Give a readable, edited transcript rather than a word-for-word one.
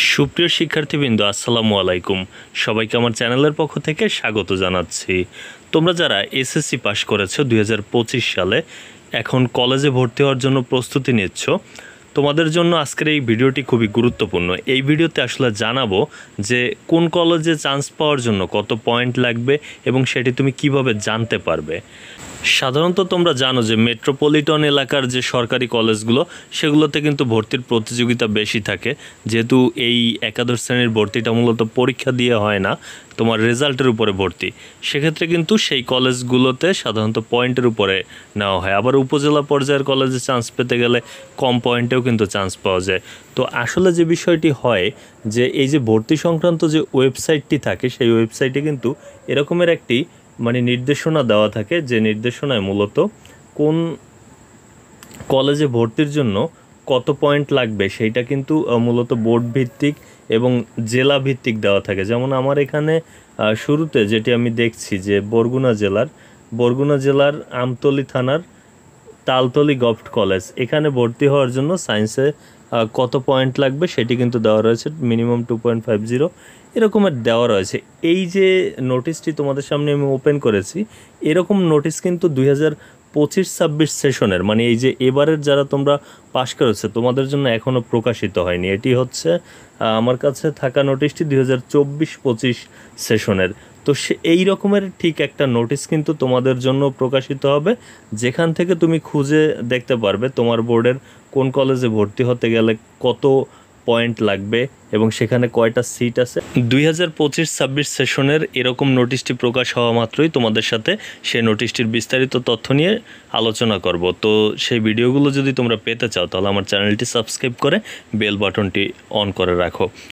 সুপ্রিয় শিক্ষার্থীবৃন্দ, আসসালামু আলাইকুম। সবাইকে আমার চ্যানেলের পক্ষ থেকে স্বাগত জানাচ্ছি। তোমরা যারা এসএসসি পাশ করেছো 2025 সালে, এখন কলেজে ভর্তি হওয়ার জন্য প্রস্তুতি নিচ্ছ, তোমাদের জন্য আজকের এই ভিডিওটি খুবই গুরুত্বপূর্ণ। এই ভিডিওতে আসলে জানাবো যে কোন কলেজে চান্স পাওয়ার জন্য কত পয়েন্ট লাগবে এবং সেটি তুমি কিভাবে জানতে পারবে। সাধারণত তোমরা জানো যে মেট্রোপলিটন এলাকার যে সরকারি কলেজগুলো, সেগুলোতে কিন্তু ভর্তির প্রতিযোগিতা বেশি থাকে, যেহেতু এই একাদশ শ্রেণীর ভর্তিটা মূলত পরীক্ষা দিয়ে হয় না, তোমার রেজাল্টের উপরে ভর্তি। সেক্ষেত্রে কিন্তু সেই কলেজগুলোতে সাধারণত পয়েন্টের উপরে নেওয়া হয়। আবার উপজেলা পর্যায়ের কলেজে চান্স পেতে গেলে কম পয়েন্টেও কিন্তু চান্স পাওয়া যায়। তো আসলে যে বিষয়টি হয় যে এই যে ভর্তি সংক্রান্ত যে ওয়েবসাইটটি থাকে, সেই ওয়েবসাইটে কিন্তু এরকমের একটি নির্দেশনা দেওয়া থাকে, যে নির্দেশনায় মূলত কোন কলেজে ভর্তির জন্য কত পয়েন্ট লাগবে সেইটা কিন্তু মূলত বোর্ড ভিত্তিক এবং জেলা ভিত্তিক দেওয়া থাকে। যেমন আমার এখানে শুরুতে যেটি আমি দেখছি যে বরগুনা জেলার আমতলী থানার তালতলী গভর্নমেন্ট কলেজ, এখানে ভর্তি হওয়ার জন্য সায়েন্সে কত পয়েন্ট লাগবে সেটি কিন্তু দেওয়া রয়েছে, মিনিমাম 2.50 এরকমের দেওয়া রয়েছে। এই যে নোটিশটি তোমাদের সামনে আমি ওপেন করেছি, এরকম নোটিশ কিন্তু 2025-26 সেশনের, এই যে এবারের যারা তোমরা পাশ করেছো তোমাদের জন্য এখনও প্রকাশিত হয়নি। এটি হচ্ছে আমার কাছে থাকা নোটিশটি 2024-25 সেশনের। তো এই রকমের ঠিক একটা নোটিশ কিন্তু তোমাদের জন্য প্রকাশিত হবে, যেখান থেকে তুমি খুঁজে দেখতে পারবে তোমার বোর্ডের কোন কলেজে ভর্তি হতে গেলে কত পয়েন্ট লাগবে এবং সেখানে কয়টা সিট আছে। 2025-26 সেশনের এরকম নোটিশটি প্রকাশ হওয়া মাত্রই তোমাদের সাথে সেই নোটিশটির বিস্তারিত তথ্য নিয়ে আলোচনা করব। তো সেই ভিডিওগুলো যদি তোমরা পেতে চাও তাহলে আমার চ্যানেলটি সাবস্ক্রাইব করে বেল বাটনটি অন করে রাখো।